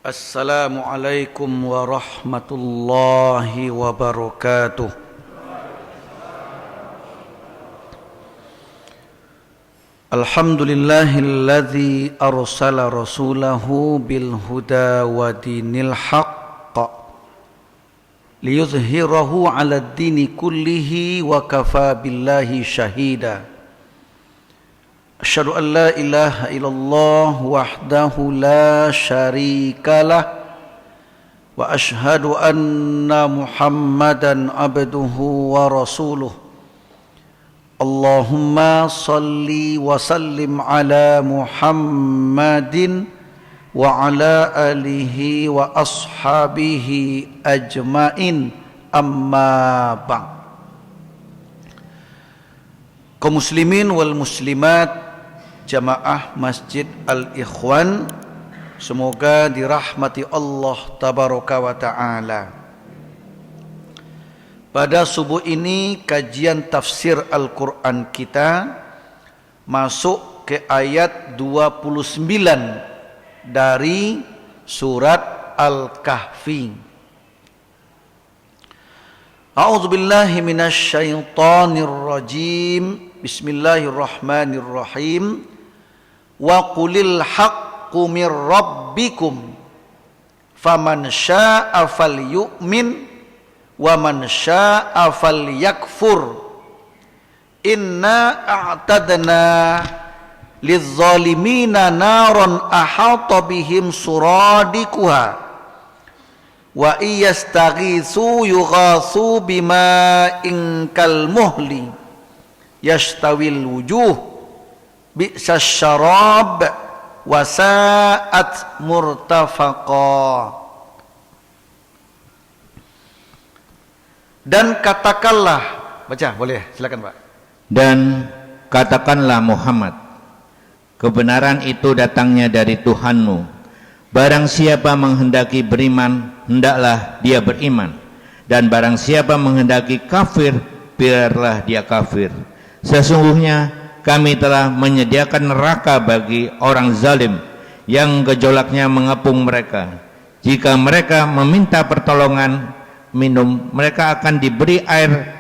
Assalamualaikum warahmatullahi wabarakatuh. Alhamdulillahilladzi arsala rasulahu bil huda wa dinil haqq liyuzhirahu 'alad dini kullihi wa kafa billahi syahida. Asyhadu an la ilaha illallah wahdahu la syarikalah wa asyhadu anna Muhammadan abduhu wa rasuluh. Allahumma salli wa sallim ala Muhammadin wa ala alihi wa ashabihi ajmain, amma ba'd. Kaum muslimin wal muslimat Jamaah Masjid Al-Ikhwan, semoga dirahmati Allah tabaraka wa ta'ala. Pada subuh ini kajian tafsir Al-Quran kita masuk ke ayat 29 dari surat Al-Kahfi. A'udzubillahi minasyaitonir rajim. Bismillahirrahmanirrahim. Wa qulil haqqu mir rabbikum faman syaa'a falyu'min wa man syaa'a falyakfur inna a'tadna lizzalimina naran ahata bihim suradikuha wa iyastaghitsu yughatsu bima'in kalmuhli yashtawil wujuh bi'sas syarab wa sa'at murtafaqa. Dan katakanlah, baca boleh, silakan Pak. Dan katakanlah Muhammad, kebenaran itu datangnya dari Tuhanmu. Barang siapa menghendaki beriman, hendaklah dia beriman, dan barang siapa menghendaki kafir, biarlah dia kafir. Sesungguhnya kami telah menyediakan neraka bagi orang zalim yang gejolaknya mengepung mereka. Jika mereka meminta pertolongan minum, mereka akan diberi air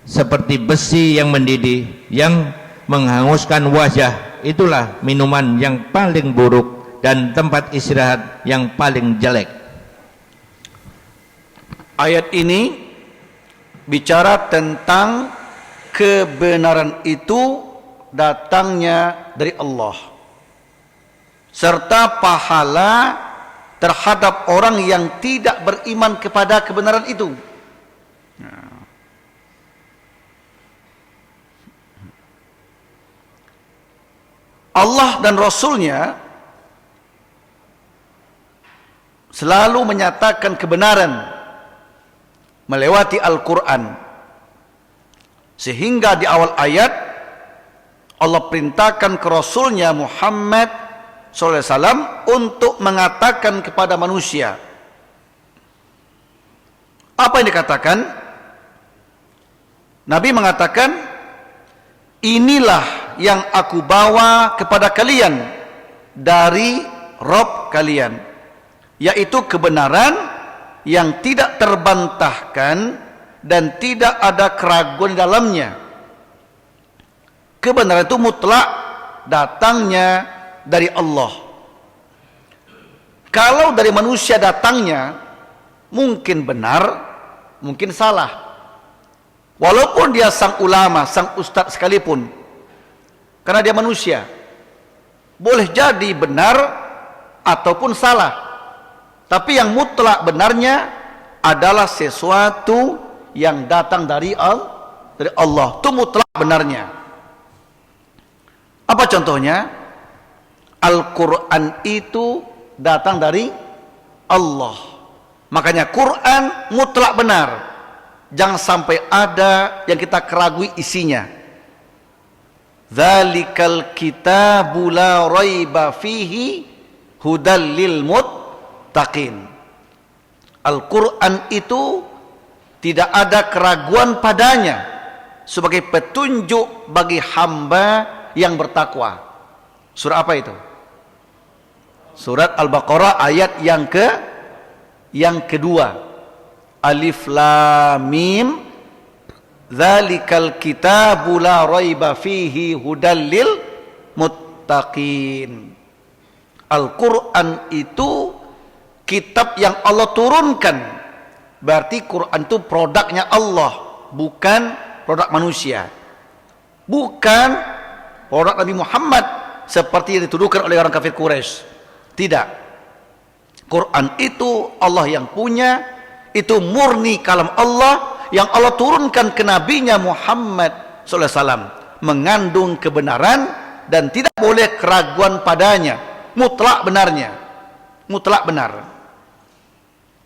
seperti besi yang mendidih, yang menghanguskan wajah. Itulah minuman yang paling buruk dan tempat istirahat yang paling jelek. Ayat ini bicara tentang kebenaran itu datangnya dari Allah, serta pahala terhadap orang yang tidak beriman kepada kebenaran itu. Allah dan Rasulnya selalu menyatakan kebenaran melewati Al-Quran, sehingga di awal ayat Allah perintahkan ke Rasulnya Muhammad SAW untuk mengatakan kepada manusia. Apa yang dikatakan? Nabi mengatakan, inilah yang aku bawa kepada kalian dari Rabb kalian, yaitu kebenaran yang tidak terbantahkan dan tidak ada keraguan di dalamnya. Kebenaran itu mutlak datangnya dari Allah. Kalau dari manusia datangnya, mungkin benar, mungkin salah. Walaupun dia sang ulama, sang ustadz sekalipun, karena dia manusia, boleh jadi benar ataupun salah. Tapi yang mutlak benarnya adalah sesuatu yang datang dari Allah. Itu mutlak benarnya. Apa contohnya? Al-Quran itu datang dari Allah. Makanya Quran mutlak benar. Jangan sampai ada yang kita keragui isinya. Dzalikal kitabu la raiba fihi hudal lil muttaqin. Al-Quran itu tidak ada keraguan padanya sebagai petunjuk bagi hamba yang bertakwa. Surah apa itu? Surat Al-Baqarah ayat yang kedua. Alif Lam Mim Dzalikal kitabu la raiba fihi hudal lil muttaqin. Al-Quran itu kitab yang Allah turunkan. Berarti Quran itu produknya Allah, bukan produk manusia. Bukan produk Nabi Muhammad seperti yang dituduhkan oleh orang kafir Quraisy. Tidak. Quran itu Allah yang punya, itu murni kalam Allah yang Allah turunkan ke nabinya Muhammad sallallahu alaihi wasallam, mengandung kebenaran dan tidak boleh keraguan padanya, mutlak benarnya, mutlak benar.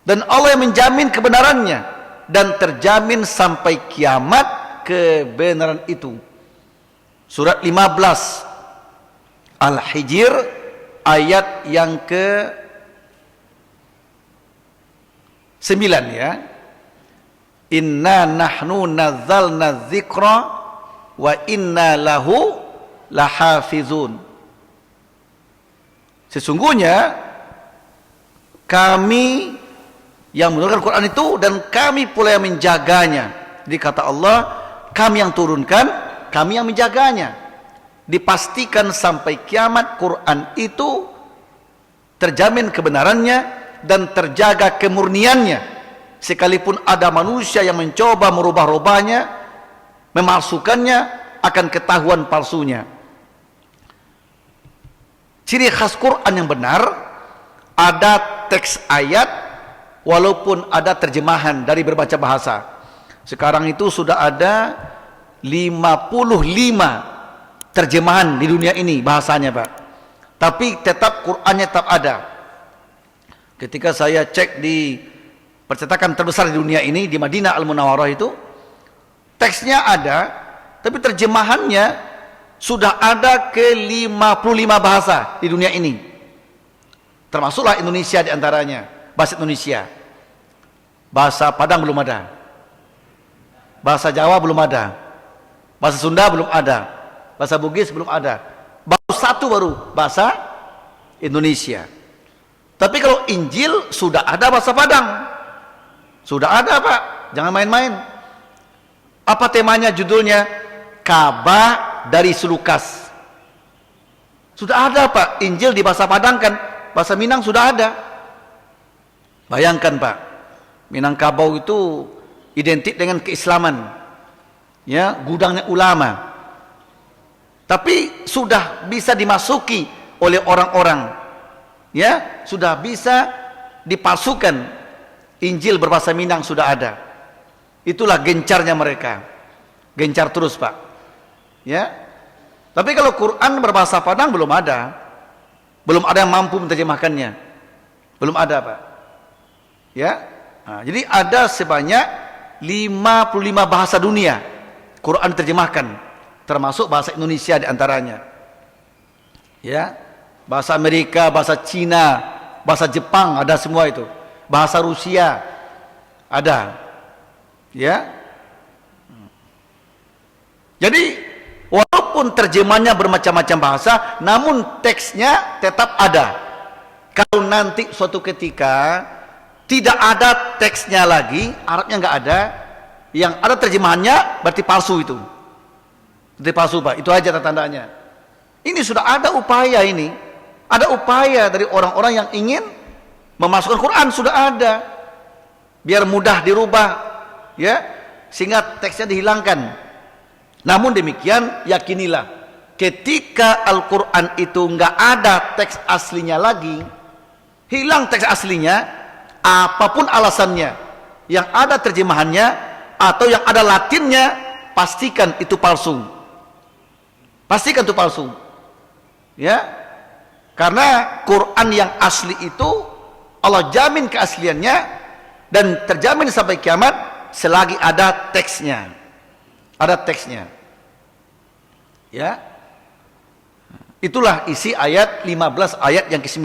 Dan Allah yang menjamin kebenarannya dan terjamin sampai kiamat kebenaran itu. Surat 15 Al-Hijr ayat yang ke-9 ya. Inna nahnu nazzalna dzikra wa inna lahu lahafizun. Sesungguhnya kami yang menurunkan Quran itu dan kami pula yang menjaganya. Jadi kata Allah, kami yang turunkan, kami yang menjaganya. Dipastikan sampai kiamat Quran itu terjamin kebenarannya dan terjaga kemurniannya. Sekalipun ada manusia yang mencoba merubah-rubahnya, memalsukannya, akan ketahuan palsunya. Ciri khas Quran yang benar, ada teks ayat walaupun ada terjemahan dari berbagai bahasa. Sekarang itu sudah ada 55 terjemahan di dunia ini bahasanya, Pak. Tapi tetap Qurannya tetap ada. Ketika saya cek di percetakan terbesar di dunia ini, di Madinah Al-Munawwarah itu, teksnya ada, tapi terjemahannya sudah ada ke 55 bahasa di dunia ini. Termasuklah Indonesia di antaranya, bahasa Indonesia. Bahasa Padang belum ada. Bahasa Jawa belum ada. Bahasa Sunda belum ada. Bahasa Bugis belum ada. Baru bahasa Indonesia. Tapi kalau Injil sudah ada bahasa Padang. Sudah ada, Pak. Jangan main-main. Apa temanya, judulnya? Ka'bah dari Selukas. Sudah ada, Pak. Injil di bahasa Padang kan, bahasa Minang sudah ada. Bayangkan, Pak. Minangkabau itu identik dengan keislaman. Ya, gudangnya ulama. Tapi sudah bisa dimasuki oleh orang-orang. Ya, sudah bisa dipalsukan. Injil berbahasa Minang sudah ada. Itulah gencarnya mereka. Gencar terus, Pak. Ya. Tapi kalau Quran berbahasa Padang belum ada. Belum ada yang mampu menerjemahkannya. Belum ada, Pak. Ya. Nah, jadi ada sebanyak 55 bahasa dunia Quran terjemahkan, termasuk bahasa Indonesia di antaranya. Ya. Bahasa Amerika, bahasa Cina, bahasa Jepang, ada semua itu. Bahasa Rusia ada, ya. Jadi walaupun terjemahnya bermacam-macam bahasa, namun teksnya tetap ada. Kalau nanti suatu ketika tidak ada teksnya lagi, Arabnya nggak ada, yang ada terjemahannya, berarti palsu itu. Berarti palsu, Pak. Itu aja tandanya. Ini sudah ada upaya ini, ada upaya dari orang-orang yang ingin memasukkan Quran, sudah ada, biar mudah dirubah, ya, sehingga teksnya dihilangkan. Namun demikian, yakinilah, ketika Al-Quran itu nggak ada teks aslinya lagi, hilang teks aslinya, apapun alasannya, yang ada terjemahannya atau yang ada Latinnya, pastikan itu palsu. Pastikan itu palsu, ya, karena Quran yang asli itu Allah jamin keasliannya dan terjamin sampai kiamat selagi ada teksnya. Ada teksnya. Ya. Itulah isi ayat 15, ayat yang ke-9.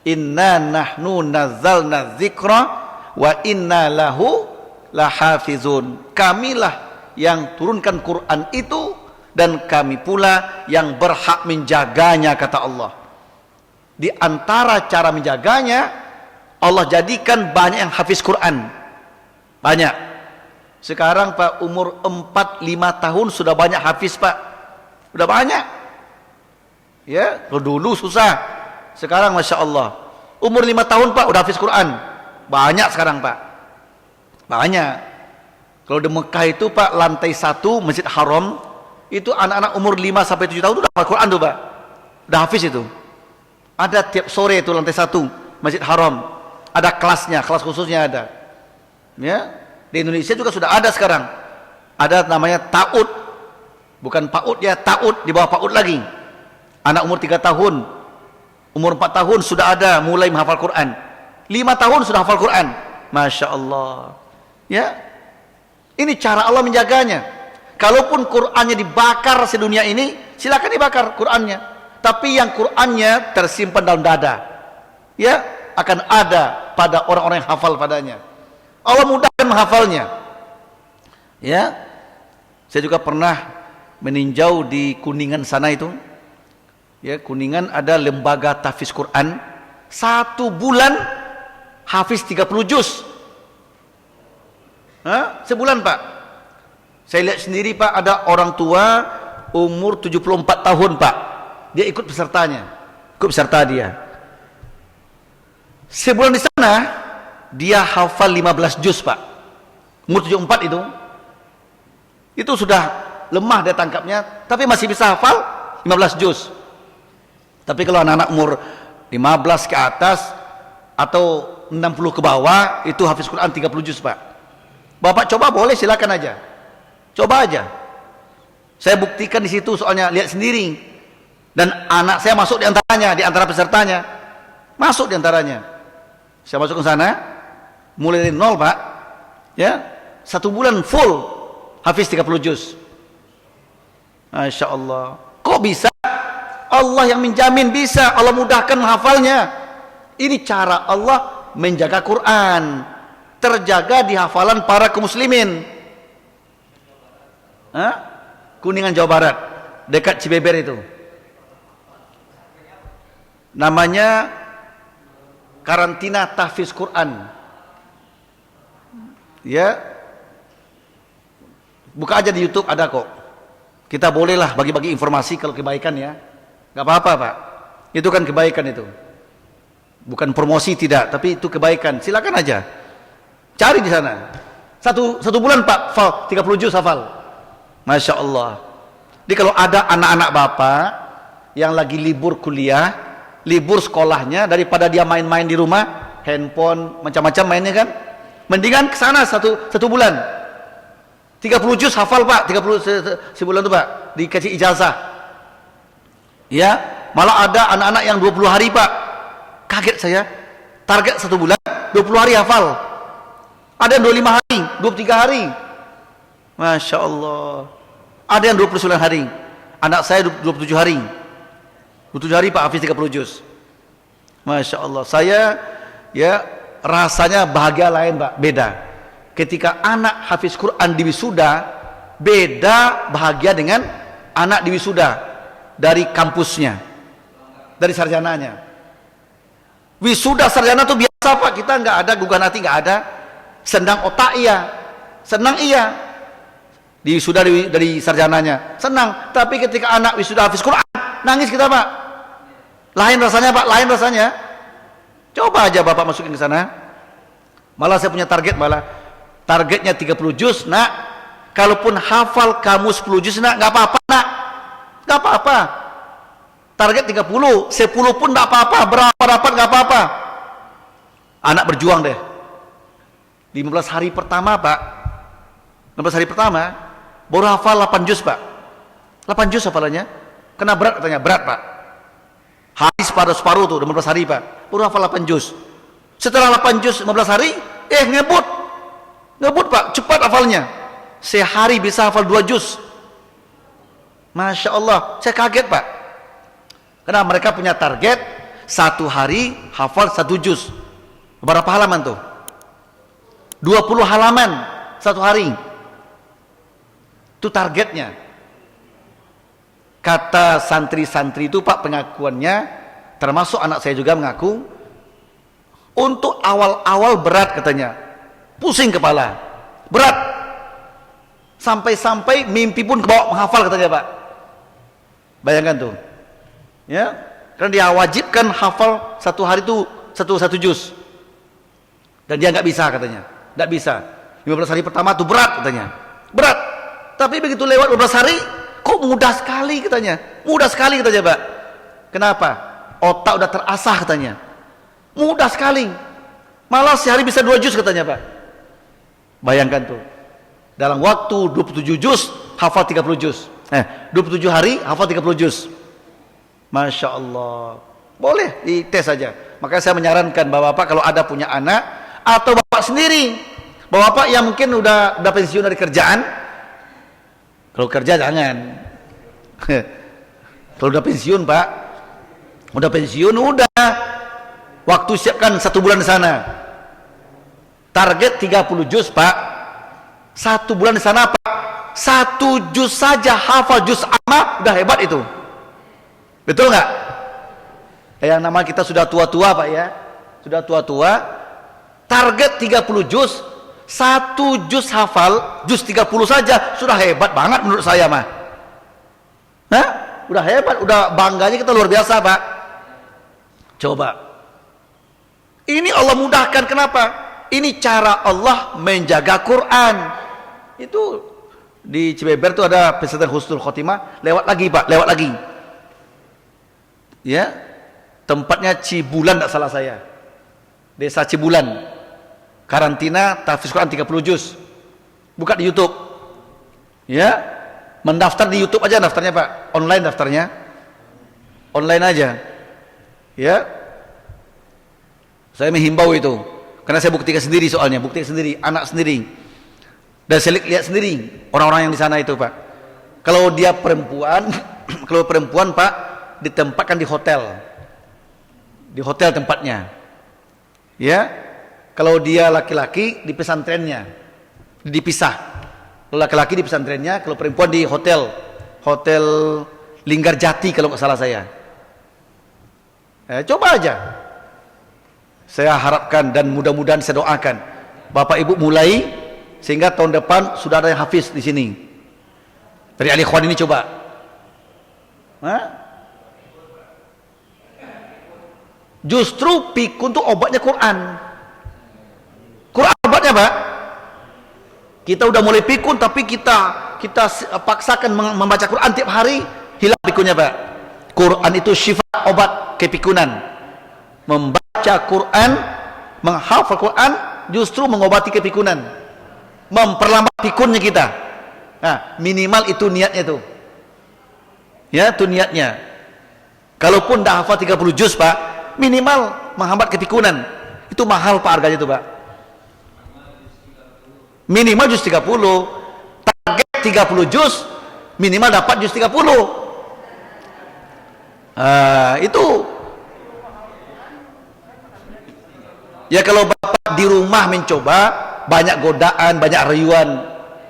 Inna nahnu nazzalna dzikra wa inna lahu lahafizun. Kamilah yang turunkan Quran itu dan kami pula yang berhak menjaganya, kata Allah. Di antara cara menjaganya, Allah jadikan banyak yang hafiz Quran. Banyak. Sekarang Pak, umur 4-5 tahun sudah banyak hafiz Pak. Sudah banyak. Ya, kalau dulu susah. Sekarang Masya Allah. Umur 5 tahun Pak, udah hafiz Quran. Banyak sekarang Pak. Banyak. Kalau di Mekah itu Pak, lantai 1 Masjid Haram, itu anak-anak umur 5-7 tahun itu udah hafal Quran tuh Pak. Udah hafiz itu. Ada tiap sore itu lantai 1 Masjid Haram. Ada kelasnya, kelas khususnya ada. Ya. Di Indonesia juga sudah ada sekarang. Ada namanya ta'ud. Bukan PAUD ya, ta'ud, di bawah PAUD lagi. Anak umur 3 tahun, umur 4 tahun sudah ada mulai menghafal Quran. 5 tahun sudah hafal Quran. Masya Allah. Ya. Ini cara Allah menjaganya. Kalaupun Qurannya dibakar sedunia ini, silakan dibakar Qurannya. Tapi yang Qurannya tersimpan dalam dada, ya, akan ada pada orang-orang yang hafal padanya. Allah mudahkan menghafalnya. Ya. Saya juga pernah meninjau di Kuningan sana itu. Ya, Kuningan ada lembaga tahfiz Quran. 1 bulan hafiz 30 juz. Sebulan Pak. Saya lihat sendiri Pak, ada orang tua umur 74 tahun Pak. Dia ikut pesertanya. Ikut peserta dia. Sebulan di sana dia hafal 15 juz Pak. Umur 74 itu sudah lemah dia tangkapnya, tapi masih bisa hafal 15 juz. Tapi kalau anak-anak umur 15 ke atas atau 60 ke bawah, itu hafiz Quran 30 juz Pak. Bapak coba boleh, silakan aja. Coba aja. Saya buktikan di situ, soalnya lihat sendiri. Dan anak saya masuk di antaranya, di antara pesertanya. Masuk di antaranya. Saya masuk ke sana, mulai dari nol Pak. Ya, 1 bulan full hafiz 30 juz. Masya Allah. Kok bisa? Allah yang menjamin bisa. Allah mudahkan menghafalnya. Ini cara Allah menjaga Quran, terjaga di hafalan para kaum muslimin. Kuningan Jawa Barat, dekat Cibeber itu. Namanya karantina tahfiz Quran. Ya, buka aja di YouTube, ada kok. Kita bolehlah bagi-bagi informasi kalau kebaikan ya, nggak apa-apa Pak. Itu kan kebaikan itu, bukan promosi tidak, tapi itu kebaikan. Silakan aja, cari di sana. Satu bulan Pak, hafal 30 juz hafal. Masya Allah. Jadi kalau ada anak-anak Bapak yang lagi libur kuliah, libur sekolahnya, daripada dia main-main di rumah, handphone macam-macam mainnya kan, mendingan ke sana satu bulan. 30 juz hafal Pak, 30 sebulan itu Pak, dikasih ijazah. Ya, malah ada anak-anak yang 20 hari Pak. Kaget saya. Target 1 bulan, 20 hari hafal. Ada yang 25 hari, 23 hari. Masya Allah. Ada yang 29 hari. Anak saya 27 hari. 27 hari Pak hafiz 30 juz. Masya Allah. Saya ya rasanya bahagia lain Pak, beda. Ketika anak hafiz Quran di wisuda, beda bahagia dengan anak di wisuda dari kampusnya, dari sarjananya. Wisuda sarjana tuh biasa Pak, kita nggak ada gugaan hati, nggak ada. Senang otak iya, senang iya. Di wisuda dari sarjananya senang, tapi ketika anak wisuda hafiz Quran, nangis kita Pak. Lain rasanya Pak, lain rasanya. Coba aja Bapak masukin ke sana. Malah saya punya target, malah targetnya 30 juz nak. Kalaupun hafal kamu 10 juz nak, nggak apa-apa nak, nggak apa-apa. Target 30, 10 pun nggak apa-apa, berapa dapat nggak apa-apa. Anak berjuang deh. 15 hari pertama Pak, 15 hari pertama baru hafal 8 juz Pak. 8 juz hafalannya. Kena berat katanya, berat Pak. Habis pada separuh tuh, 15 hari Pak, baru hafal 8 juz. Setelah 8 juz 15 hari, ngebut Pak, cepat hafalnya. Sehari bisa hafal 2 juz. Masya Allah, saya kaget Pak. Karena mereka punya target 1 hari hafal 1 juz. Berapa halaman tuh? 20 halaman 1 hari. Itu targetnya. Kata santri-santri itu Pak, pengakuannya, termasuk anak saya juga mengaku, untuk awal-awal berat katanya, pusing kepala, berat, sampai-sampai mimpi pun kebawa menghafal katanya Pak. Bayangkan tuh, ya, karena dia wajibkan hafal satu hari itu satu juz, dan dia nggak bisa katanya, nggak bisa. 15 hari pertama tuh berat katanya, berat. Tapi begitu lewat 15 hari, kok mudah sekali katanya, mudah sekali katanya Pak. Kenapa? Otak udah terasah katanya, mudah sekali. Malah sehari bisa 2 juz katanya Pak. Bayangkan tuh, dalam waktu 27 juz hafal 30 juz. 27 hari hafal 30 juz. Masya Allah. Boleh dites saja. Makanya saya menyarankan bapak-bapak kalau ada punya anak, atau bapak sendiri, bapak-bapak yang mungkin udah pensiun dari kerjaan. Kalau kerja jangan. Kalau udah pensiun Pak, udah pensiun, udah waktu siapkan 1 bulan di sana, target 30 juz Pak. 1 bulan di sana Pak, 1 juz saja hafal, juz amma, udah hebat itu. Betul nggak? Yang nama kita sudah tua-tua Pak ya, sudah tua-tua, target 30 juz, 1 juz hafal, juz 30 saja sudah hebat banget menurut saya mah. Hah? Udah hebat, udah bangganya kita luar biasa Pak. Coba, ini Allah mudahkan. Kenapa? Ini cara Allah menjaga Quran. Itu di Cibeber tuh ada pesantren Husnul Khotimah, lewat lagi Pak, lewat lagi. Ya, tempatnya Cibulan tak salah saya, desa Cibulan, karantina tahfiz Quran 30 juz. Buka di YouTube, ya, mendaftar di YouTube aja daftarnya Pak, online daftarnya, online aja, ya. Saya menghimbau itu, karena saya buktikan sendiri soalnya, buktikan sendiri, anak sendiri, dan saya lihat sendiri orang-orang yang di sana itu Pak. Kalau dia perempuan, kalau perempuan Pak, ditempatkan di hotel tempatnya, ya. Kalau dia laki-laki di pesantrennya, dipisah. Kalau laki-laki di pesantrennya, kalau perempuan di hotel Linggarjati kalau nggak salah saya. Coba aja. Saya harapkan dan mudah-mudahan saya doakan Bapak Ibu mulai, sehingga tahun depan sudah ada yang hafiz di sini. Dari Al-Ikhwan ini coba. Justru pikun itu obatnya Quran. Quran obatnya Pak. Kita udah mulai pikun, tapi kita paksakan membaca Quran tiap hari, hilang pikunnya Pak. Quran itu syifa, obat kepikunan. Membaca Quran, menghafal Quran justru mengobati kepikunan, memperlambat pikunnya kita. Nah, minimal itu niatnya tuh. Ya, itu niatnya. Kalaupun dah hafal 30 juz Pak, minimal menghambat kepikunan. Itu mahal Pak harganya itu Pak. Minimal juz 30. Target 30 juz, minimal dapat juz 30. Itu. Ya kalau Bapak di rumah mencoba, banyak godaan, banyak rayuan,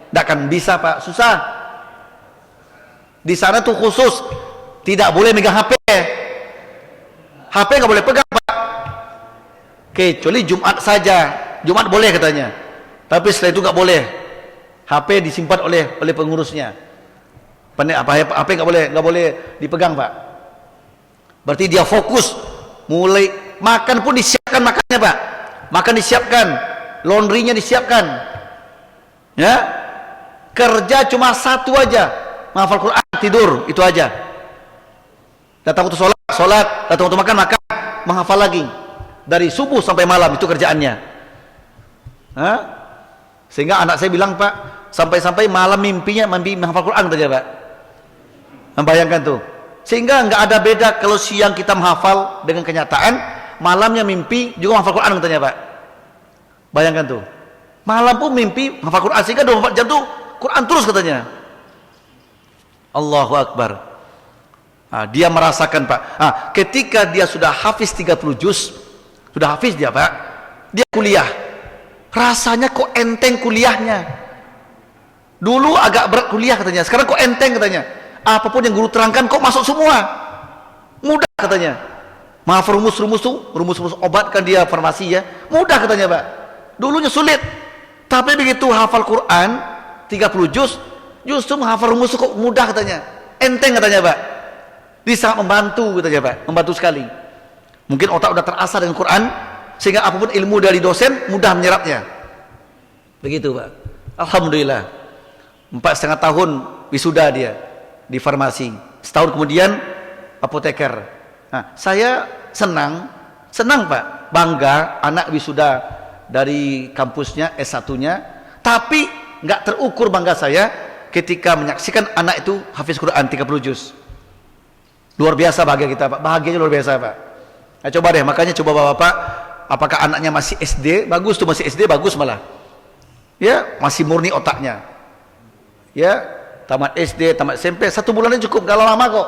tidak akan bisa Pak, susah. Di sana tuh khusus tidak boleh megang HP. HP nggak boleh pegang Pak, kecuali Jumat saja. Jumat boleh katanya, tapi setelah itu nggak boleh. HP disimpan oleh pengurusnya. HP nggak boleh dipegang Pak. Berarti dia fokus. Mulai makan pun disiapkan makannya Pak, makan disiapkan, laundrynya disiapkan, ya. Kerja cuma satu aja, menghafal Quran, tidur, itu aja. Datang waktu sholat, datang waktu makan, menghafal lagi. Dari subuh sampai malam itu kerjaannya. Sehingga anak saya bilang Pak, sampai-sampai malam mimpinya menghafal Quran saja Pak. Membayangkan tuh. Sehingga nggak ada beda kalau siang kita menghafal dengan kenyataan, malamnya mimpi juga menghafal Quran katanya Pak. Bayangkan tuh. Malam pun mimpi menghafal Quran, sehingga 24 jam tuh Quran terus katanya. Allahu Akbar. Dia merasakan Pak. Ketika dia sudah hafiz 30 juz, sudah hafiz dia Pak, dia kuliah. Rasanya kok enteng kuliahnya. Dulu agak berat kuliah katanya, sekarang kok enteng katanya. Apapun yang guru terangkan kok masuk semua, mudah katanya. Menghafal rumus-rumus obat kan dia farmasi ya. Mudah katanya Pak. Dulunya sulit. Tapi begitu hafal Quran 30 juz, justru menghafal rumus kok mudah katanya. Enteng katanya Pak. Bisa membantu katanya Pak. Membantu sekali. Mungkin otak udah terasa dengan Quran sehingga apapun ilmu dari dosen mudah menyerapnya. Begitu Pak. Alhamdulillah. 4,5 tahun wisuda dia di farmasi. Setahun kemudian apoteker. Nah, saya senang Pak, bangga anak wisuda dari kampusnya S1-nya, tapi nggak terukur bangga saya ketika menyaksikan anak itu hafiz Quran 30 juz. Luar biasa bahagia kita Pak, bahagianya luar biasa Pak. Nah, coba deh, makanya coba Bapak, apakah anaknya masih SD? Bagus tuh, masih SD bagus malah. Ya, masih murni otaknya. Ya, tamat SD, tamat SMP, 1 bulannya cukup, gak lama kok.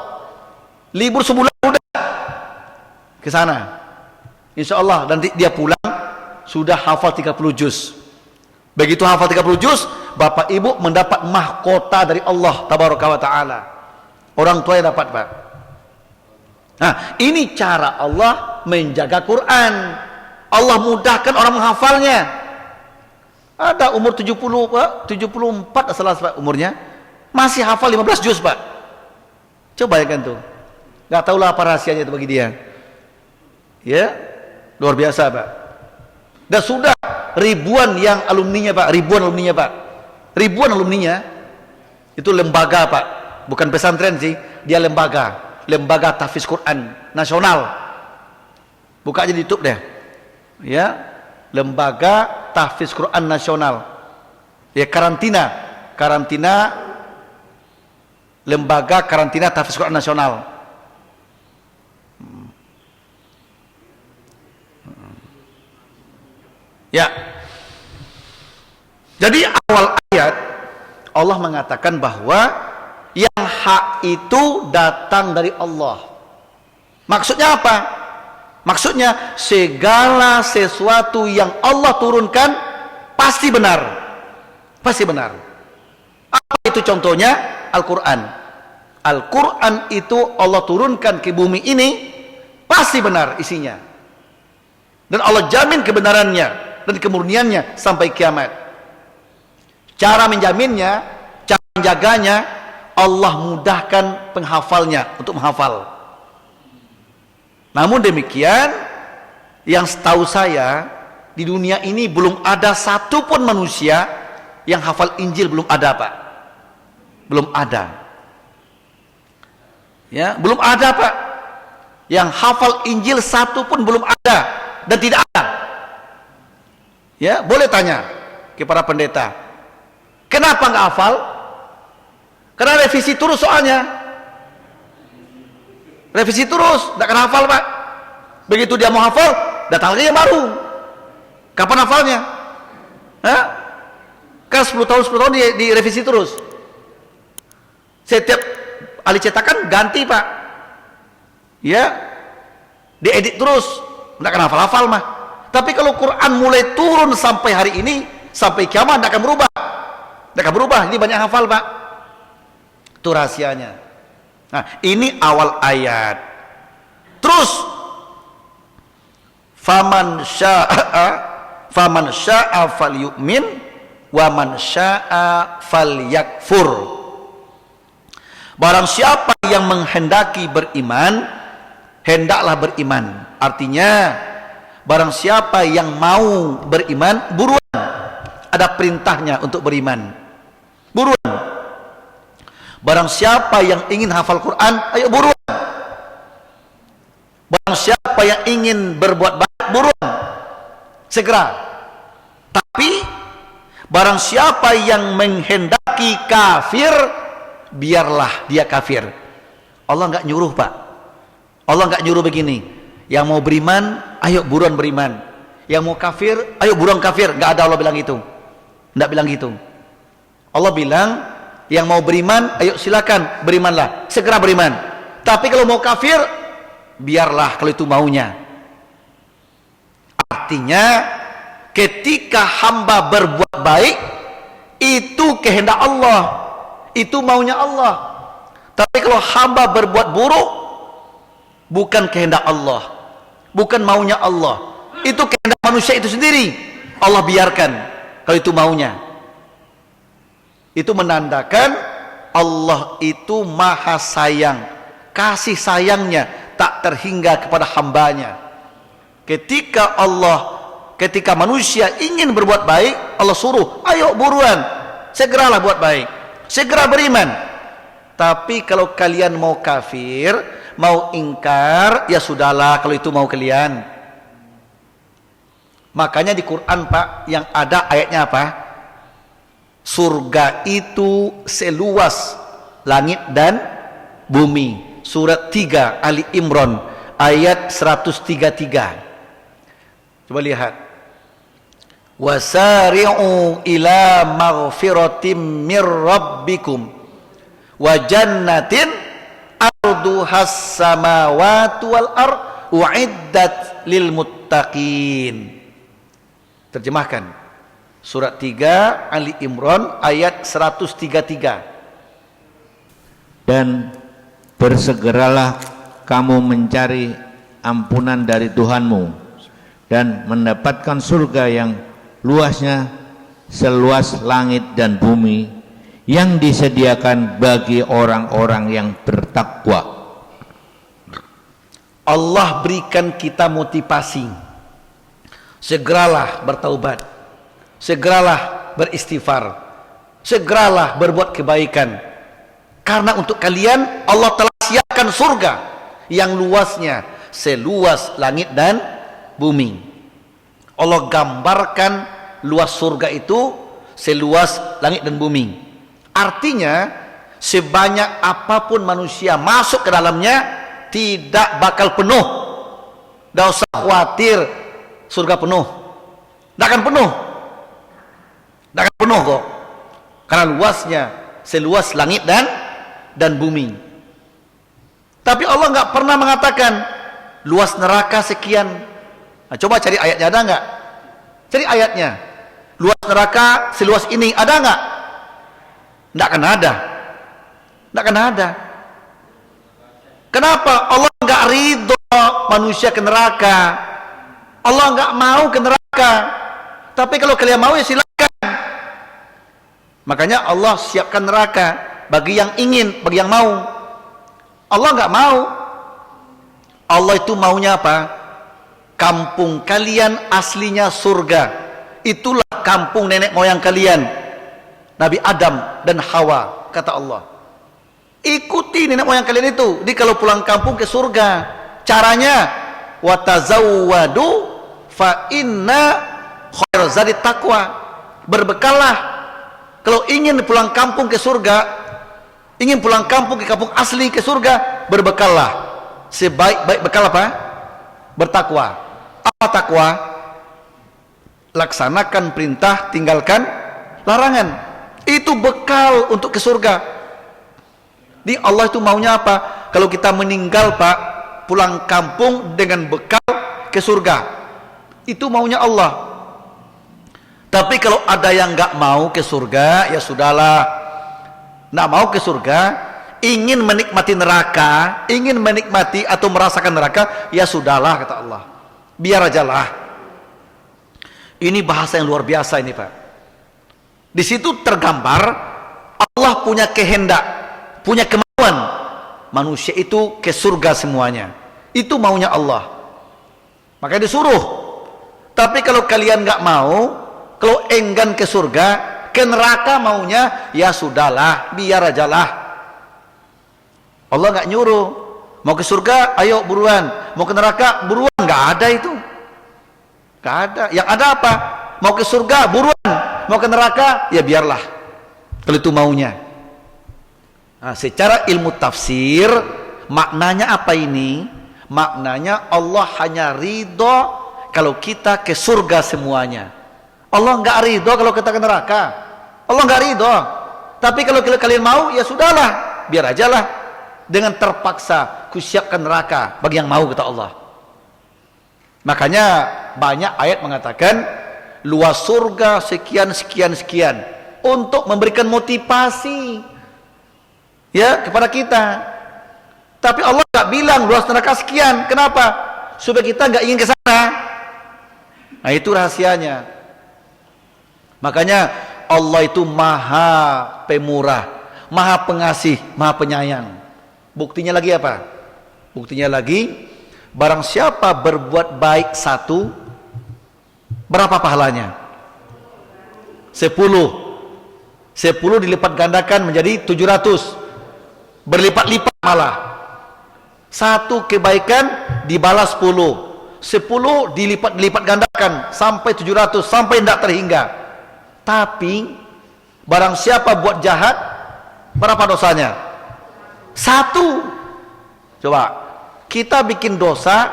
Libur sebulan udah ke sana. Insya Allah nanti dia pulang sudah hafal 30 juz. Begitu hafal 30 juz, Bapak Ibu mendapat mahkota dari Allah Tabaraka wa Ta'ala. Orang tua yang dapat Pak. Nah, ini cara Allah menjaga Quran. Allah mudahkan orang menghafalnya. Ada umur 70 Pak, 74 salah Pak umurnya, masih hafal 15 juz Pak. Coba ya kan tuh. Gak tahulah apa rahasianya itu bagi dia. Ya, luar biasa Pak. Dan sudah ribuan yang alumninya Pak, ribuan alumninya. Itu lembaga Pak, bukan pesantren sih, dia lembaga tahfiz Quran nasional. Buka aja di YouTube deh. Ya, lembaga tahfiz Quran nasional. Ya, lembaga karantina tahfiz Quran nasional. Ya. Jadi awal ayat Allah mengatakan bahwa yang hak itu datang dari Allah. Maksudnya apa? Maksudnya segala sesuatu yang Allah turunkan pasti benar. Pasti benar. Apa itu contohnya? Al-Quran. Al-Quran itu Allah turunkan ke bumi ini pasti benar isinya. Dan Allah jamin kebenarannya dan kemurniannya sampai kiamat. Cara menjaminnya, cara menjaganya, Allah mudahkan penghafalnya untuk menghafal. Namun demikian, yang setahu saya di dunia ini belum ada satupun manusia yang hafal Injil, belum ada Pak. Belum ada. Ya, belum ada Pak. Yang hafal Injil satupun belum ada dan tidak ada. Ya, boleh tanya kepada pendeta, kenapa nggak hafal? Karena revisi terus soalnya. Revisi terus, nggak akan hafal Pak. Begitu dia mau hafal, datang lagi yang baru. Kapan hafalnya? Hah? Kan 10 tahun direvisi terus. Setiap ahli cetakan ganti Pak. Ya, diedit terus, nggak akan hafal-hafal mah. Tapi kalau Quran mulai turun sampai hari ini, sampai kiamat, tidak akan berubah. Tidak akan berubah. Ini banyak hafal Pak. Itu rahasianya. Nah, ini awal ayat. Terus, faman sya'a falyu'min wa man sya'a falyakfur. Barang siapa yang menghendaki beriman, hendaklah beriman. Artinya, barang siapa yang mau beriman, buruan. Ada perintahnya untuk beriman. Buruan. Barang siapa yang ingin hafal Quran, ayo buruan. Barang siapa yang ingin berbuat baik, buruan. Segera. Tapi barang siapa yang menghendaki kafir, biarlah dia kafir. Allah enggak nyuruh Pak. Allah enggak nyuruh begini. Yang mau beriman, ayo buruan beriman. Yang mau kafir, ayo buruan kafir. Enggak ada Allah bilang gitu. Enggak bilang gitu. Allah bilang, yang mau beriman, ayo silakan berimanlah. Segera beriman. Tapi kalau mau kafir, biarlah kalau itu maunya. Artinya, ketika hamba berbuat baik, itu kehendak Allah. Itu maunya Allah. Tapi kalau hamba berbuat buruk, bukan kehendak Allah, bukan maunya Allah. Itu kehendak manusia itu sendiri, Allah biarkan kalau itu maunya. Itu menandakan Allah itu maha sayang, kasih sayangnya tak terhingga kepada hambanya. Ketika manusia ingin berbuat baik, Allah suruh, ayo buruan, segeralah buat baik, segera beriman. Tapi kalau kalian mau kafir, mau ingkar, ya sudahlah kalau itu mau kalian. Makanya di Quran Pak, yang ada ayatnya apa? Surga itu seluas langit dan bumi. Surat 3 Ali Imran ayat 133. Coba lihat. Wasari'u ila maghfiratim mir rabbikum wa jannatin arduhas samawati wal ard uiddat lil muttaqin. Terjemahkan. Surat 3 Ali Imran ayat 133. Dan bersegeralah kamu mencari ampunan dari Tuhanmu dan mendapatkan surga yang luasnya seluas langit dan bumi yang disediakan bagi orang-orang yang bertakwa. Allah berikan kita motivasi. Segeralah bertaubat, segeralah beristighfar, segeralah berbuat kebaikan, karena untuk kalian Allah telah siapkan surga yang luasnya seluas langit dan bumi. Allah gambarkan luas surga itu seluas langit dan bumi. Artinya sebanyak apapun manusia masuk ke dalamnya tidak bakal penuh. Tidak usah khawatir surga penuh, tidak akan penuh. Tidak akan penuh kok, karena luasnya seluas langit dan bumi. Tapi Allah nggak pernah mengatakan luas neraka sekian. Nah, coba cari ayatnya, ada nggak? Cari ayatnya. Luas neraka seluas ini ada nggak? Nggak akan ada. Nggak akan ada. Kenapa? Allah nggak ridho manusia ke neraka. Allah nggak mau ke neraka. Tapi kalau kalian mau ya silakan. Makanya Allah siapkan neraka bagi yang ingin, bagi yang mau. Allah nggak mau. Allah itu maunya apa? Kampung kalian aslinya surga. Itulah kampung nenek moyang kalian, Nabi Adam dan Hawa, kata Allah. Ikuti nenek moyang kalian itu. Jadi kalau pulang kampung ke surga, caranya watazawwadu fa inna khairaz zadi taqwa. Berbekallah. Kalau ingin pulang kampung ke surga, ingin pulang kampung ke kampung asli ke surga, berbekallah. Sebaik-baik bekal apa? Bertakwa. Apa takwa? Laksanakan perintah, tinggalkan larangan. Itu bekal untuk ke surga. Di Allah itu maunya apa? Kalau kita meninggal Pak, pulang kampung dengan bekal ke surga. Itu maunya Allah. Tapi kalau ada yang nggak mau ke surga, ya sudahlah. Nggak mau ke surga, ingin menikmati neraka, ingin menikmati atau merasakan neraka, ya sudahlah, kata Allah. Biar ajalah. Ini bahasa yang luar biasa ini Pak. Di situ tergambar Allah punya kehendak, punya kemauan manusia itu ke surga semuanya. Itu maunya Allah. Makanya disuruh. Tapi kalau kalian nggak mau, kalau enggan ke surga, ke neraka maunya, ya sudahlah, biar ajalah. Allah nggak nyuruh. Mau ke surga, ayo buruan. Mau ke neraka, buruan. Nggak ada itu. Nggak ada. Yang ada apa? Mau ke surga, buruan. Mau ke neraka, ya biarlah. Kalau itu maunya. Nah, secara ilmu tafsir, maknanya apa ini? Maknanya Allah hanya ridho kalau kita ke surga semuanya. Allah nggak ridho kalau kita ke neraka. Allah nggak ridho. Tapi kalau kalian mau, ya sudahlah, biar ajalah. Dengan terpaksa kusiapkan neraka bagi yang mau, kata Allah. Makanya banyak ayat mengatakan luas surga sekian sekian sekian, untuk memberikan motivasi ya kepada kita. Tapi Allah nggak bilang luas neraka sekian. Kenapa? supaya kita nggak ingin ke sana. Nah, itu rahasianya. Makanya Allah itu maha pemurah, maha pengasih, maha penyayang. Buktinya lagi apa? Buktinya lagi, barang siapa berbuat baik satu, berapa pahalanya? 10 dilipat gandakan menjadi 700, berlipat-lipat malah. Satu kebaikan dibalas 10 dilipat gandakan sampai 700, sampai tidak terhingga. Tapi barang siapa buat jahat, berapa dosanya? 1. Coba kita bikin dosa,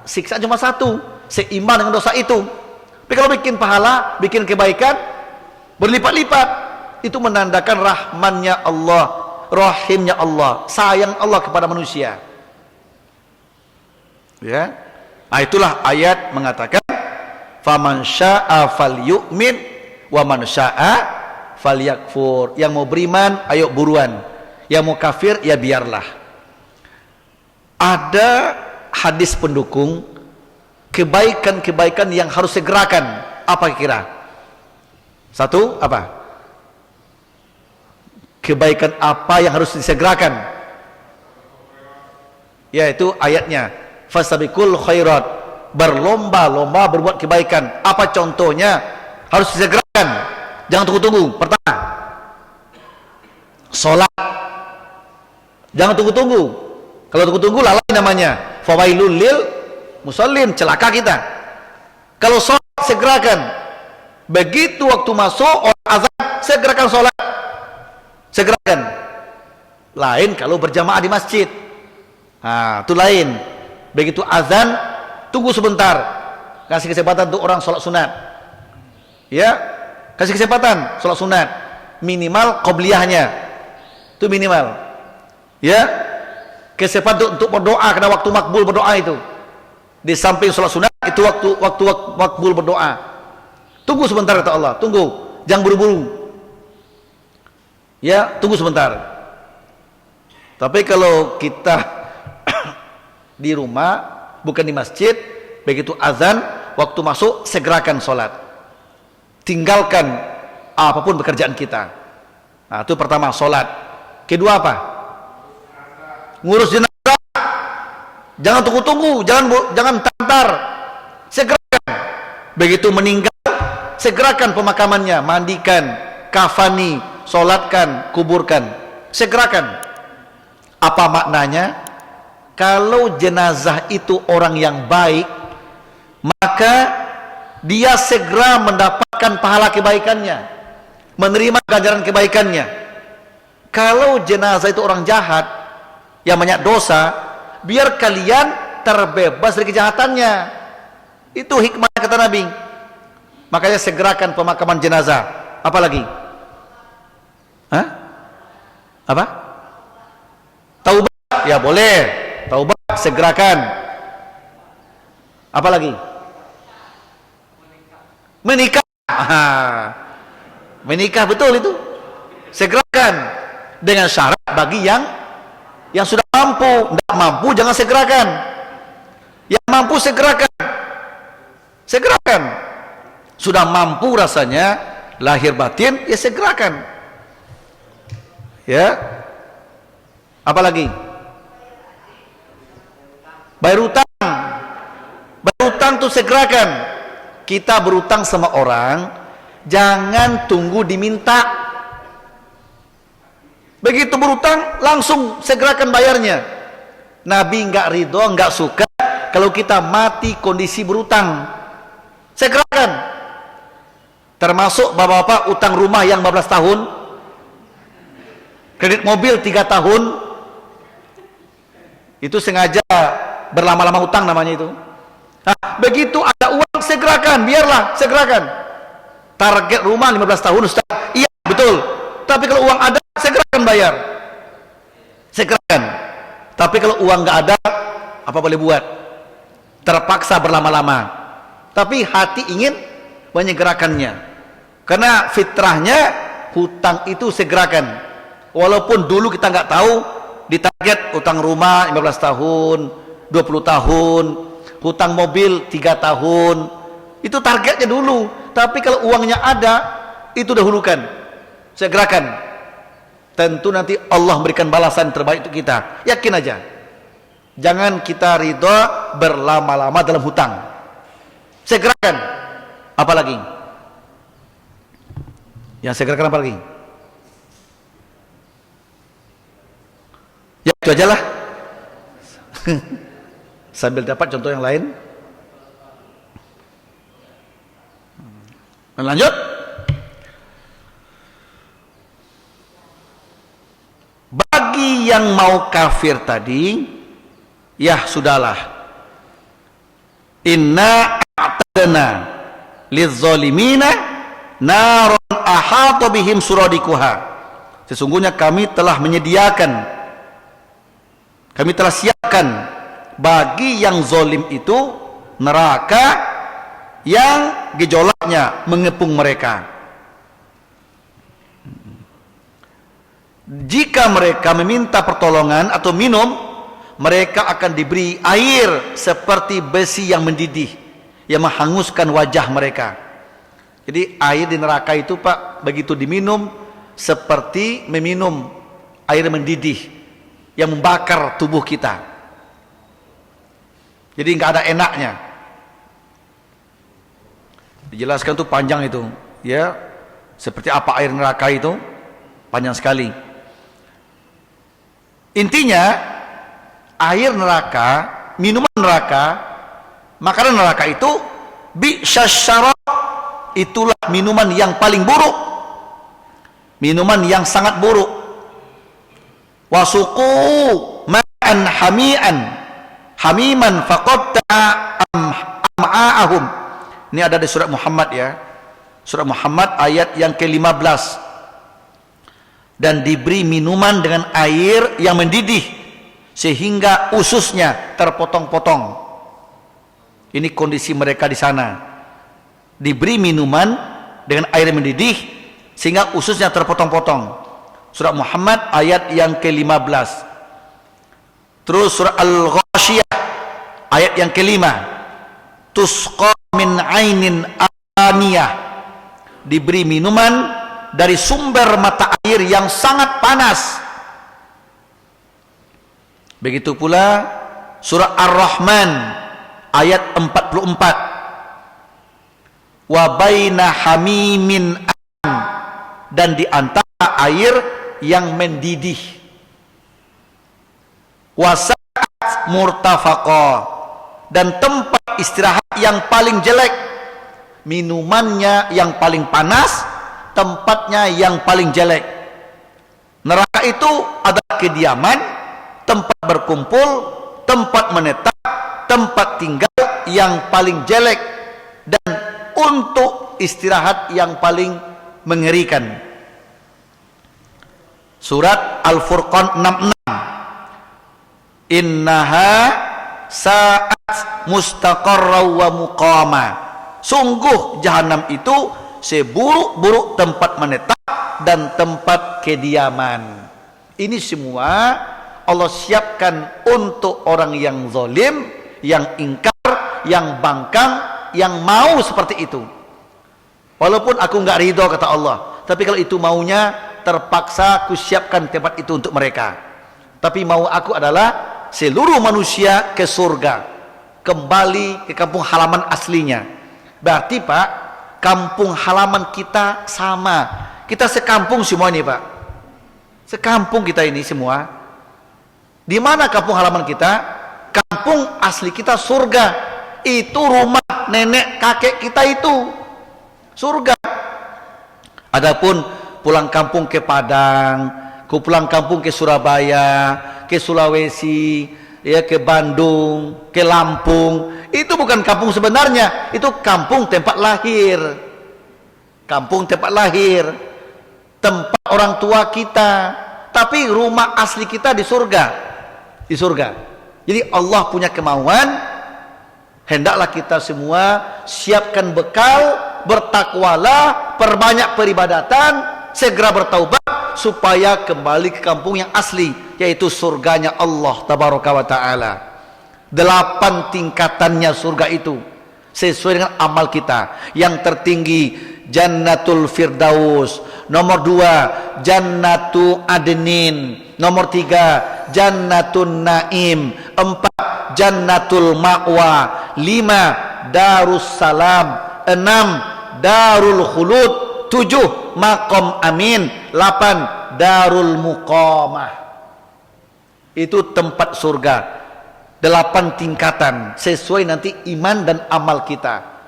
siksa cuma 1, seimbang dengan dosa itu. Tapi kalau bikin pahala, bikin kebaikan, berlipat-lipat, itu menandakan rahmannya Allah, rahimnya Allah, sayang Allah kepada manusia. Ya, nah itulah ayat mengatakan, faman syaa'a falyu'min wa man syaa'a falyakfur. Yang mau beriman, ayo buruan. Yang mau kafir, ya biarlah. Ada hadis pendukung kebaikan-kebaikan yang harus segerakan. Apa kira? Satu, apa? Kebaikan apa yang harus disegerakan? Yaitu ayatnya, fastabiqul khairat, berlomba-lomba berbuat kebaikan. Apa contohnya? Harus disegerakan, jangan tunggu-tunggu. Pertama, sholat, jangan tunggu-tunggu. Kalau tunggu-tunggu lalai namanya. Fawailul lil musallin, celaka kita. Kalau sholat, segerakan. Begitu waktu masuk orang azan, segerakan sholat, segerakan. Lain kalau berjamaah di masjid, nah itu lain. Begitu azan, tunggu sebentar, kasih kesempatan untuk orang sholat sunat. Ya, kasih kesempatan sholat sunat, minimal qobliyahnya itu minimal. Ya, kesempatan untuk berdoa, karena waktu makbul berdoa itu di samping sholat sunat itu waktu makbul berdoa. Tunggu sebentar kata Allah, tunggu, jangan buru-buru. Ya, tunggu sebentar. Tapi kalau kita di rumah, bukan di masjid, begitu azan, waktu masuk segerakan sholat, tinggalkan apapun pekerjaan kita. Nah, itu pertama, sholat. Kedua apa? Ngurus jenazah, jangan tunggu-tunggu, jangan tantar, segerakan. Begitu meninggal, segerakan pemakamannya, mandikan, kafani, sholatkan, kuburkan, segerakan. Apa maknanya? Kalau jenazah itu orang yang baik, maka dia segera mendapatkan pahala kebaikannya, menerima ganjaran kebaikannya. Kalau jenazah itu orang jahat, yang banyak dosa, biar kalian terbebas dari kejahatannya. Itu hikmah kata Nabi. Makanya segerakan pemakaman jenazah. Apa lagi? Hah? Apa? Taubat, ya boleh. Taubat, segerakan. Apa lagi? Menikah. Menikah, betul itu. Segerakan. Dengan syarat bagi yang sudah mampu. Tidak mampu jangan segerakan. Yang mampu segerakan. Segerakan. Sudah mampu rasanya, lahir batin, ya segerakan. Ya. Apa lagi? Bayar utang. Bayar utang tuh segerakan. Kita berutang sama orang, jangan tunggu diminta. Begitu berutang, langsung segerakan bayarnya. Nabi nggak ridho, nggak suka kalau kita mati kondisi berutang. Segerakan. Termasuk bapak-bapak utang rumah yang 15 tahun, kredit mobil 3 tahun, itu sengaja berlama-lama utang namanya itu. Nah, begitu ada uang, segerakan, biarlah, segerakan. Target rumah 15 tahun, Ustaz. Iya, betul. Tapi kalau uang ada, segerakan bayar. Segerakan. Tapi kalau uang nggak ada, apa boleh buat? Terpaksa berlama-lama. Tapi hati ingin menyegerakannya. Karena fitrahnya hutang itu segerakan. Walaupun dulu kita nggak tahu, ditarget utang rumah 15 tahun, 20 tahun, hutang mobil 3 tahun, itu targetnya dulu. Tapi kalau uangnya ada, itu dahulukan, segerakan. Tentu nanti Allah memberikan balasan terbaik untuk kita, yakin aja. Jangan kita ridha berlama-lama dalam hutang, segerakan. Apalagi yang segerakan, apa lagi? Ya itu aja lah. Sambil dapat contoh yang lain. Lanjut. Bagi yang mau kafir tadi, ya sudahlah. Inna a'tadna lizzalimina naron ahata bihim suradikuha. Sesungguhnya kami telah menyediakan, kami telah siapkan bagi yang zalim itu neraka yang gejolaknya mengepung mereka. Jika mereka meminta pertolongan atau minum, mereka akan diberi air seperti besi yang mendidih, yang menghanguskan wajah mereka. Jadi air di neraka itu, Pak, begitu diminum seperti meminum air mendidih yang membakar tubuh kita. Jadi nggak ada enaknya. Dijelaskan tuh panjang itu, ya, seperti apa air neraka itu, panjang sekali. Intinya air neraka, minuman neraka, makanan neraka itu bi'syasyarab, itulah minuman yang paling buruk, minuman yang sangat buruk. Wasuqu ma'an hami'an hamiman faqatta am'a'ahum. Ini ada di surat Muhammad, ya, surat Muhammad ayat yang ke-15. Dan diberi minuman dengan air yang mendidih sehingga ususnya terpotong-potong. Ini kondisi mereka di sana. Diberi minuman dengan air yang mendidih sehingga ususnya terpotong-potong. Surat Muhammad ayat yang ke-15. Terus surat Al-Ghashiyah ayat yang ke-5. Tusqa min ainin aniyah, diberi minuman dari sumber mata air yang sangat panas. Begitu pula surah Ar-Rahman ayat 44. Wa baina hamimin an, dan di antara air yang mendidih. Wasa'at murtafaqa, dan tempat istirahat yang paling jelek. Minumannya yang paling panas, tempatnya yang paling jelek. Neraka itu adalah kediaman, tempat berkumpul, tempat menetap, tempat tinggal yang paling jelek, dan untuk istirahat yang paling mengerikan. Surat Al-Furqan 66. Innaha sa'at mustaqarra wa muqama, sungguh jahanam itu seburuk-buruk tempat menetap dan tempat kediaman. Ini semua Allah siapkan untuk orang yang zalim, yang ingkar, yang bangkang, yang mau seperti itu. Walaupun aku nggak ridho, kata Allah, tapi kalau itu maunya, terpaksa aku siapkan tempat itu untuk mereka. Tapi mau aku adalah seluruh manusia ke surga, kembali ke kampung halaman aslinya. Berarti, Pak, kampung halaman kita sama. Kita sekampung semua ini, Pak. Sekampung kita ini semua. Di mana kampung halaman kita? Kampung asli kita surga. Itu rumah nenek kakek kita itu surga. Adapun pulang kampung ke Padang, pulang kampung ke Surabaya, ke Sulawesi, ya, ke Bandung, ke Lampung, itu bukan kampung sebenarnya, itu kampung tempat lahir. Kampung tempat lahir, tempat orang tua kita, tapi rumah asli kita di surga. Di surga. Jadi Allah punya kemauan, hendaklah kita semua siapkan bekal, bertakwalah, perbanyak peribadatan, segera bertaubat supaya kembali ke kampung yang asli, yaitu surganya Allah tabaraka wa taala. 8 tingkatannya surga itu sesuai dengan amal kita. Yang tertinggi Jannatul Firdaus, nomor 2 Jannatu Adnin, nomor 3 Jannatun Naim, 4 Jannatul Ma'wa, 5 Darussalam, 6 Darul Khulud, 7 Maqam Amin, 8 Darul Muqamah. Itu tempat surga, 8 tingkatan sesuai nanti iman dan amal kita.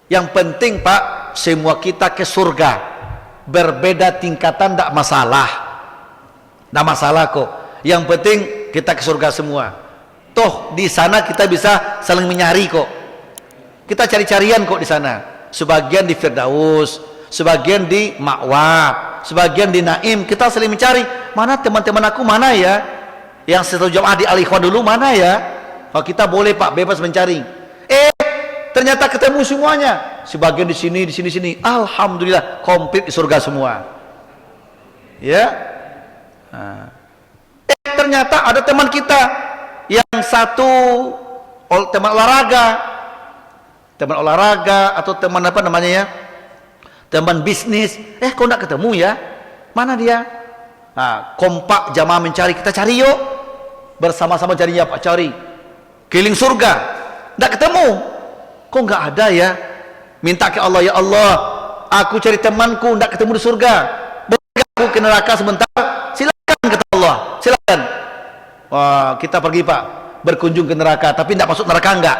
Yang penting Pak, semua kita ke surga. Berbeda tingkatan tidak masalah, tidak masalah kok. Yang penting kita ke surga semua. Toh di sana kita bisa saling mencari kok. Kita cari-carian kok di sana. Sebagian di Firdaus, sebagian di Ma'wa, sebagian di Naim. Kita saling mencari, mana teman-teman aku mana ya yang satu jamaah di Al-Ikhwan dulu, mana ya. Oh, kita boleh Pak bebas mencari. Ternyata ketemu semuanya. Sebagian di sini, di sini. Alhamdulillah komplit di surga semua. Ya. Nah. Ternyata ada teman kita yang satu teman olahraga atau teman apa namanya ya, teman bisnis. Kok enggak ketemu ya? Mana dia? Nah, kompak jamaah mencari, kita cari yuk. Bersama-sama carinya Pak, cari keliling surga. Enggak ketemu. Kok enggak ada ya? Minta ke Allah, ya Allah, aku cari temanku enggak ketemu di surga. Boleh aku ke neraka sebentar? Silakan kata Allah. Silakan. Wah, kita pergi Pak, berkunjung ke neraka, tapi enggak masuk neraka enggak.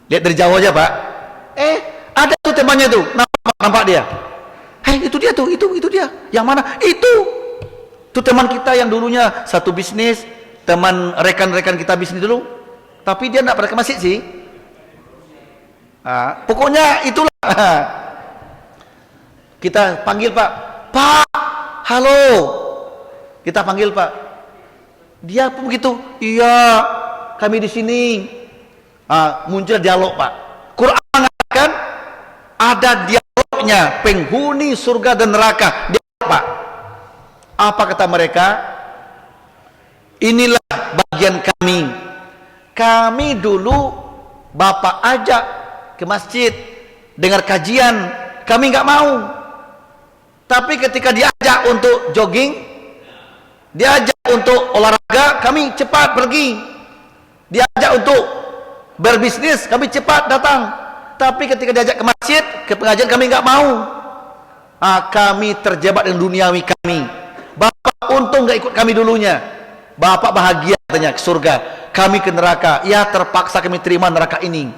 Lihat dari jauh aja Pak. Ada tuh temannya tuh. Nampak dia. Itu dia tuh, itu dia. Yang mana? Itu teman kita yang dulunya satu bisnis, teman rekan-rekan kita bisnis dulu. Tapi dia enggak pernah ke masjid sih. Pokoknya itulah. Kita panggil Pak. Pak, halo. Kita panggil Pak. Dia pun begitu. Iya, kami di sini. Muncul dialog Pak. Quran mengatakan ada dialognya penghuni surga dan neraka. Dialog Pak. Apa kata mereka? Inilah bagian kami. Kami dulu Bapak ajak ke masjid dengar kajian, kami nggak mau. Tapi ketika diajak untuk jogging, diajak untuk olahraga, kami cepat pergi. Diajak untuk berbisnis, kami cepat datang. Tapi ketika diajak ke masjid, ke pengajian, kami nggak mau. Kami terjebak dengan duniawi kami. Bapak untung nggak ikut kami dulunya. Bapak bahagia katanya ke surga, kami ke neraka. Ya terpaksa kami terima neraka ini.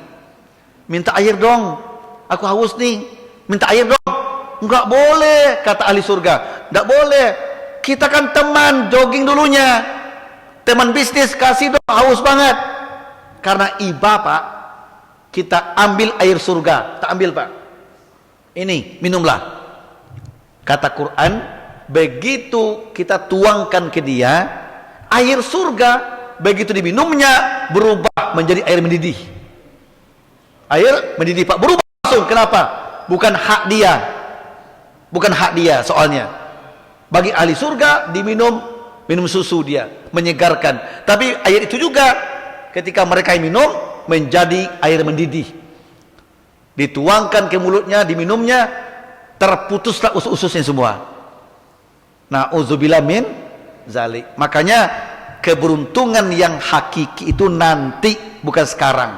Minta air dong, aku haus nih, minta air dong. Enggak boleh, kata ahli surga, enggak boleh. Kita kan teman jogging dulunya, teman bisnis, kasih dong, haus banget. Karena iba Pak, kita ambil air surga, tak ambil Pak. Ini minumlah. Kata Quran, begitu kita tuangkan ke dia air surga, begitu diminumnya berubah menjadi air mendidih. Air mendidih Pak, berubah langsung. Kenapa? Bukan hak dia, bukan hak dia soalnya. Bagi ahli surga minum susu dia, menyegarkan. Tapi air itu juga ketika mereka minum menjadi air mendidih. Dituangkan ke mulutnya, diminumnya, terputuslah usus-ususnya semua. Na'udzubillah min zalik. Makanya keberuntungan yang hakiki itu nanti, bukan sekarang.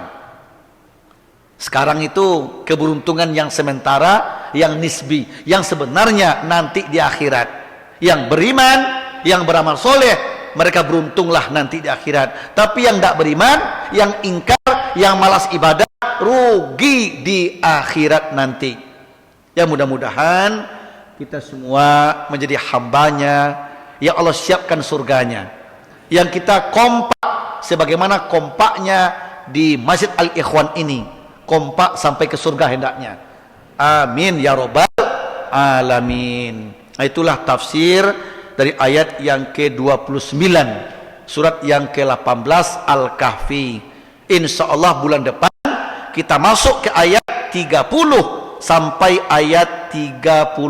Sekarang itu keberuntungan yang sementara, yang nisbi, yang sebenarnya nanti di akhirat. Yang beriman, yang beramal soleh, mereka beruntunglah nanti di akhirat. Tapi yang tidak beriman, yang ingkar, yang malas ibadah, rugi di akhirat nanti. Ya mudah-mudahan kita semua menjadi hambanya yang Allah siapkan surganya. Yang kita kompak sebagaimana kompaknya di Masjid Al-Ikhwan ini. Kompak sampai ke surga hendaknya. Amin ya rabbal alamin. Itulah tafsir dari ayat yang ke-29 surat yang ke-18 Al-Kahfi. Insyaallah bulan depan kita masuk ke ayat 30 sampai ayat 31.